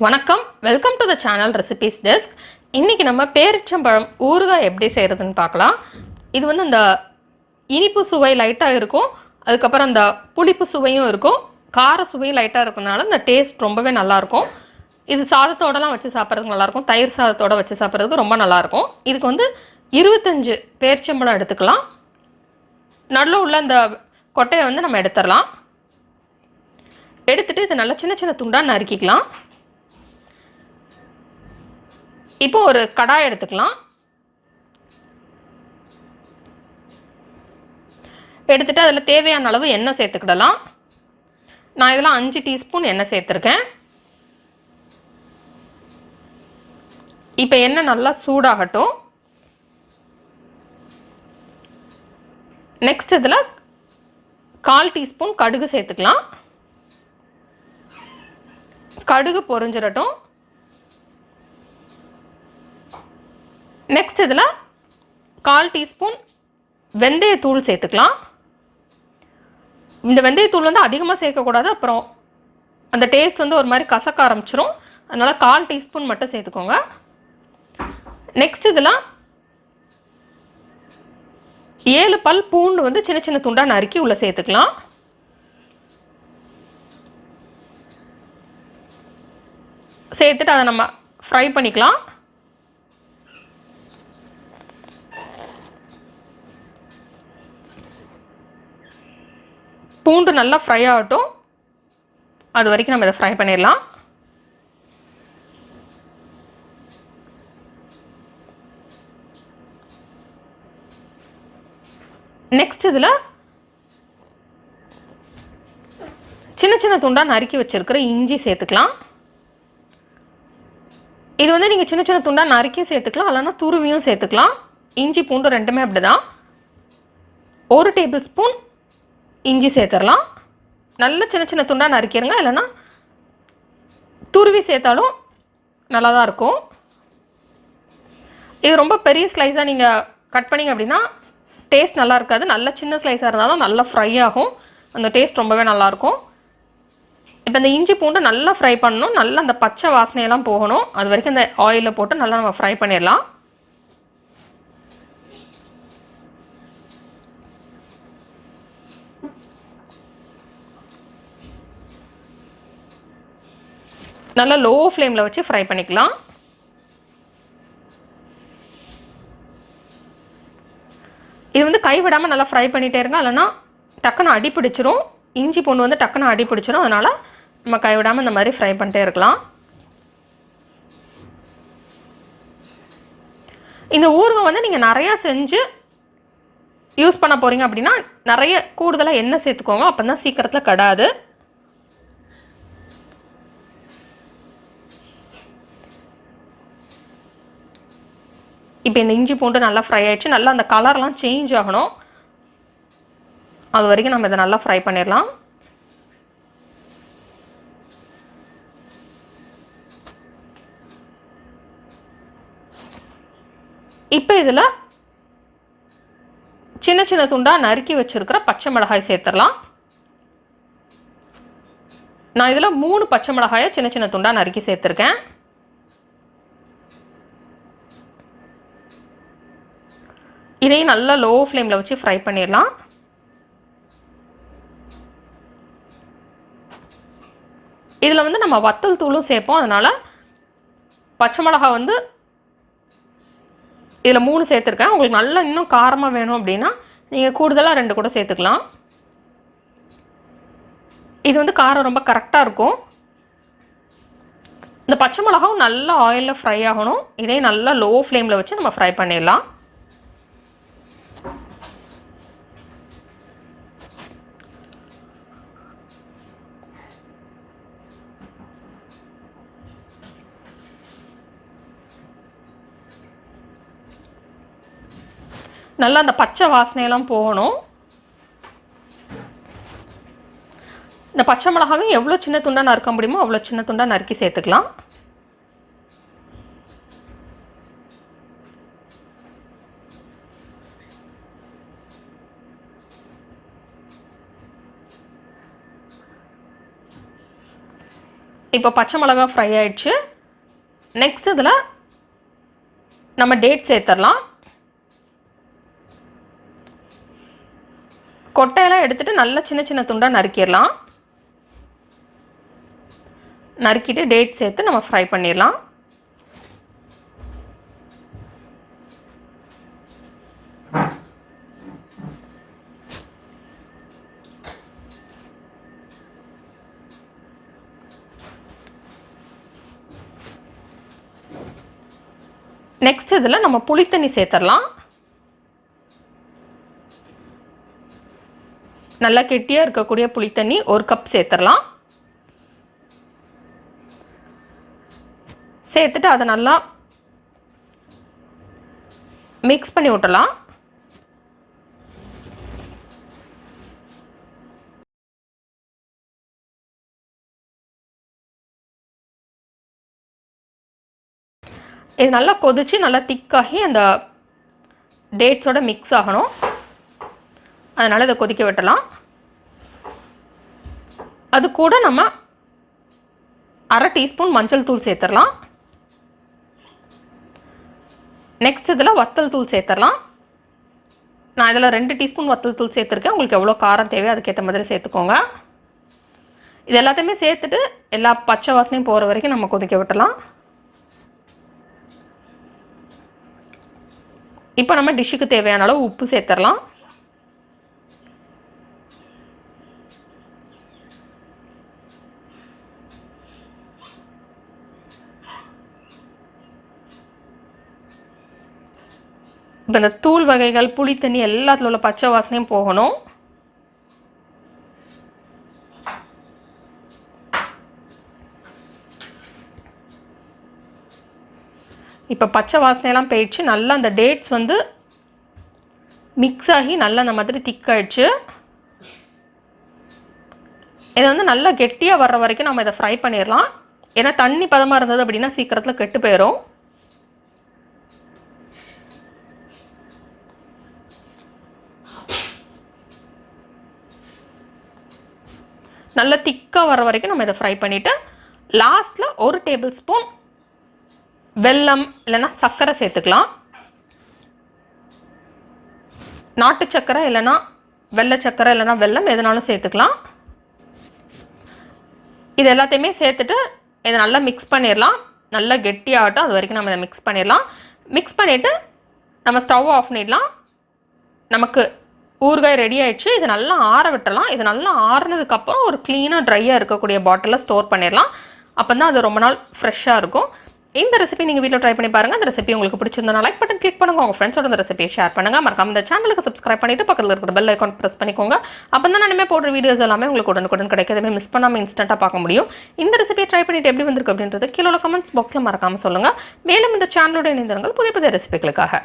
வணக்கம், welcome to the channel recipes desk. இன்றைக்கி நம்ம பேரிச்சம்பழம் ஊறுகாய் எப்படி செய்கிறதுன்னு பார்க்கலாம். இது வந்து இந்த இனிப்பு சுவை லைட்டாக இருக்கும், அதுக்கப்புறம் அந்த புளிப்பு சுவையும் இருக்கும், கார சுவையும் லைட்டாக இருக்கிறதுனால இந்த டேஸ்ட் ரொம்பவே நல்லாயிருக்கும். இது சாதத்தோடலாம் வச்சு சாப்பிட்றதுக்கு நல்லாயிருக்கும், தயிர் சாதத்தோடு வச்சு சாப்பிட்றதுக்கு ரொம்ப நல்லாயிருக்கும். இதுக்கு வந்து 25 பேரிச்சம்பழம் எடுத்துக்கலாம். நடுவில் உள்ள இந்த கொட்டையை வந்து நம்ம எடுத்துடலாம். எடுத்துகிட்டு இதை நல்லா சின்ன சின்ன துண்டாக நறுக்கிக்கலாம். இப்போ ஒரு கடாய் எடுத்துக்கலாம். எடுத்துகிட்டு அதில் தேவையான அளவு எண்ணெய் சேர்த்துக்கிடலாம். நான் இதில் 5 டீஸ்பூன் எண்ணெய் சேர்த்துருக்கேன். இப்போ எண்ணெய் நல்லா சூடாகட்டும். நெக்ஸ்ட் இதில் 1/4 டீஸ்பூன் கடுகு சேர்த்துக்கலாம். கடுகு பொரிஞ்சிடட்டும். நெக்ஸ்ட் இதில் 1/4 டீஸ்பூன் வெந்தயத்தூள் சேர்த்துக்கலாம். இந்த வெந்தயத்தூள் வந்து அதிகமாக சேர்க்கக்கூடாது, அப்புறம் அந்த டேஸ்ட் வந்து ஒரு மாதிரி கசக்க ஆரம்பிச்சிரும். அதனால் 1/4 டீஸ்பூன் மட்டும் சேர்த்துக்கோங்க. நெக்ஸ்ட் இதில் 7 பல் பூண்டு வந்து சின்ன சின்ன துண்டாக நறுக்கி உள்ளே சேர்த்துக்கலாம். சேர்த்துட்டு அதை நம்ம ஃப்ரை பண்ணிக்கலாம். பூண்டு நல்லா ஃப்ரை ஆகட்டும், அது வரைக்கும் நம்ம இதை ஃப்ரை பண்ணிடலாம். நெக்ஸ்ட் இதில் சின்ன சின்ன துண்டாக நறுக்கி வச்சுருக்கிற இஞ்சி சேர்த்துக்கலாம். இது வந்து நீங்கள் சின்ன சின்ன துண்டாக நறுக்கி சேர்த்துக்கலாம், இல்லைன்னா துருவியும் சேர்த்துக்கலாம். இஞ்சி பூண்டு ரெண்டுமே அப்படி தான். 1 டேபிள் ஸ்பூன் இஞ்சி சேர்த்துடலாம். நல்ல சின்ன சின்ன துண்டாக நறுக்கிடுங்க, இல்லைன்னா துருவி சேர்த்தாலும் நல்லா தான் இருக்கும். இது ரொம்ப பெரிய ஸ்லைஸாக நீங்கள் கட் பண்ணிங்க அப்படின்னா டேஸ்ட் நல்லா இருக்காது. நல்ல சின்ன ஸ்லைஸாக இருந்தால் தான் நல்லா ஃப்ரை ஆகும், அந்த டேஸ்ட் ரொம்பவே நல்லாயிருக்கும். இப்போ இந்த இஞ்சி பூண்டு நல்லா ஃப்ரை பண்ணணும், நல்லா அந்த பச்சை வாசனையெல்லாம் போகணும். அது வரைக்கும் இந்த ஆயிலில் போட்டு நல்லா நம்ம ஃப்ரை பண்ணிடலாம். நல்லா லோ ஃப்ளேமில் வச்சு ஃப்ரை பண்ணிக்கலாம். இது வந்து கைவிடாமல் நல்லா ஃப்ரை பண்ணிகிட்டே இருங்க, இல்லைன்னா டக்குன்னு அடி பிடிச்சிரும். இஞ்சி பூண்டு வந்து டக்குன்னு அடி பிடிச்சிரும், அதனால் நம்ம கைவிடாமல் இந்த மாதிரி ஃப்ரை பண்ணிட்டே இருக்கலாம். இந்த ஊறுகாய் வந்து நீங்கள் நிறையா செஞ்சு யூஸ் பண்ண போகிறீங்க அப்படின்னா நிறைய கூடுதலாக எண்ணெய் சேர்த்துக்கோங்க, அப்போ தான் சீக்கிரத்தில் கடாது. இப்போ இந்த இஞ்சி பூண்டு நல்லா ஃப்ரை ஆகிடுச்சு. நல்லா அந்த கலர்லாம் சேஞ்ச் ஆகணும், அது வரைக்கும் நம்ம இதை நல்லா ஃப்ரை பண்ணிடலாம். இப்போ இதில் சின்ன சின்ன துண்டாக நறுக்கி வச்சுருக்கிற பச்சை மிளகாய் சேர்த்துடலாம். நான் இதில் 3 பச்சை மிளகாயை சின்ன சின்ன துண்டாக நறுக்கி சேர்த்துருக்கேன். இதையும் நல்லா லோ ஃப்ளேமில் வச்சு ஃப்ரை பண்ணிடலாம். இதில் வந்து நம்ம வத்தல் தூளும் சேர்ப்போம், அதனால் பச்சை மிளகாய் வந்து இதில் 3 சேர்த்துருக்கேன். உங்களுக்கு நல்லா இன்னும் காரமாக வேணும் அப்படின்னா நீங்கள் கூடுதலாக 2 கூட சேர்த்துக்கலாம். இது வந்து காரம் ரொம்ப கரெக்டாக இருக்கும். இந்த பச்சை மிளகாவும் நல்லா ஆயிலில் ஃப்ரை ஆகணும். இதையும் நல்லா லோ ஃப்ளேமில் வச்சு நம்ம ஃப்ரை பண்ணிடலாம். நல்லா அந்த பச்சை வாசனையெல்லாம் போகணும். இந்த பச்சை மிளகாவும் எவ்வளோ சின்ன துண்டாக நறுக்க முடியுமோ அவ்வளோ சின்ன துண்டாக நறுக்கி சேர்த்துக்கலாம். இப்போ பச்சை மிளகா ஃப்ரை ஆயிடுச்சு. நெக்ஸ்ட் இதில் நம்ம டேட் சேர்த்துடலாம். கொட்டையெல்லாம் எடுத்துகிட்டு நல்லா சின்ன சின்ன துண்டாக நறுக்கிடலாம். நறுக்கிட்டு டேட் சேர்த்து நம்ம ஃப்ரை பண்ணிடலாம். நெக்ஸ்ட் இதில் நம்ம புளித்தண்ணி சேர்த்துடலாம். நல்லா கெட்டியாக இருக்கக்கூடிய புளித்தண்ணி 1 கப் சேர்த்துடலாம். சேர்த்துட்டு அதை நல்லா மிக்ஸ் பண்ணி விட்டுலாம். இது நல்லா கொதிச்சு நல்லா திக்காகி அந்த டேட்ஸோட மிக்ஸ் ஆகணும். அதனால் இதை கொதிக்க விட்டலாம். அது கூட நம்ம 1/2 டீஸ்பூன் மஞ்சள் தூள் சேர்த்துடலாம். நெக்ஸ்ட் இதில் வத்தல் தூள் சேர்த்துடலாம். நான் இதில் 2 டீஸ்பூன் வத்தல் தூள் சேர்த்துருக்கேன். உங்களுக்கு எவ்வளோ காரம் தேவையோ அதுக்கேற்ற மாதிரி சேர்த்துக்கோங்க. இது எல்லாத்தையுமே சேர்த்துட்டு எல்லா பச்சை வாசனையும் போகிற வரைக்கும் நம்ம கொதிக்க விட்டலாம். இப்போ நம்ம டிஷ்ஷுக்கு தேவையான அளவு உப்பு சேர்த்துடலாம். இப்போ இந்த தூள் வகைகள் புளித்தண்ணி எல்லாத்துல உள்ள பச்சை வாசனையும் போகணும். இப்போ பச்சை வாசனையெல்லாம் போயிடுச்சு. நல்லா அந்த டேட்ஸ் வந்து மிக்ஸ் ஆகி நல்லா அந்த மாதிரி திக்காயிடுச்சு. இதை வந்து நல்லா கெட்டியாக வர்ற வரைக்கும் நம்ம இதை ஃப்ரை பண்ணிடலாம். ஏன்னா தண்ணி பதமாக இருந்தது அப்படின்னா சீக்கிரத்தில் கெட்டு போயிடும். நல்லா திக்காக வர வரைக்கும் நம்ம இதை ஃப்ரை பண்ணிவிட்டு லாஸ்ட்டில் 1 டேபிள் ஸ்பூன் வெல்லம் இல்லைன்னா சர்க்கரை சேர்த்துக்கலாம். நாட்டு சர்க்கரை இல்லைன்னா வெள்ளை சர்க்கரை இல்லைன்னா வெல்லம் எதுனாலும் சேர்த்துக்கலாம். இது எல்லாத்தையுமே சேர்த்துட்டு இதை நல்லா மிக்ஸ் பண்ணிடலாம். நல்லா கெட்டியாகட்டும், அது வரைக்கும் நம்ம இதை மிக்ஸ் பண்ணிடலாம். மிக்ஸ் பண்ணிவிட்டு நம்ம ஸ்டவ் ஆஃப் பண்ணிடலாம். நமக்கு ஊறுகாய் ரெடி ஆகிடுச்சு. இது நல்லா ஆற விட்டுறலாம். இது நல்லா ஆறுனதுக்கப்புறம் ஒரு க்ளீனாக ட்ரையாக இருக்கக்கூடிய பாட்டிலில் ஸ்டோர் பண்ணிடலாம். அப்போ தான் அது ரொம்ப நாள் ஃப்ரெஷ்ஷாக இருக்கும். இந்த ரெசிபி நீங்கள் வீட்டில் ட்ரை பண்ணி பாருங்கள். அந்த ரெசிபி உங்களுக்கு பிடிச்சிருந்தா லைக் பட்டன் கிளிக் பண்ணுங்கள். உங்கள் ஃப்ரெண்ட்ஸோட இந்த ரெசிபியை ஷேர் பண்ணுங்கள். மறக்காம இந்த சேனலுக்கு சப்ஸ்கிரைப் பண்ணிவிட்டு பக்கத்தில் இருக்கிற பெல் ஐக்கான் ப்ரெஸ் பண்ணிக்கோங்க. அப்போ தான் நான் இனிமேல் போடுற வீடியோஸ் எல்லாமே உங்களுக்கு உடனுக்குடன் கிடைக்கிறதுமே மிஸ் பண்ணாமல் இன்ஸ்டண்ட்டாக பார்க்க முடியும். இந்த ரெசிபியை ட்ரை பண்ணிவிட்டு எப்படி வந்திருக்கு அப்படின்றது கீழே கமெண்ட்ஸ் பாக்ஸில் மறக்காமல் சொல்லுங்கள். மேலும் இந்த சேனலோட இணைந்திருங்கள் புதிய புதிய ரெசிபிகளுக்காக.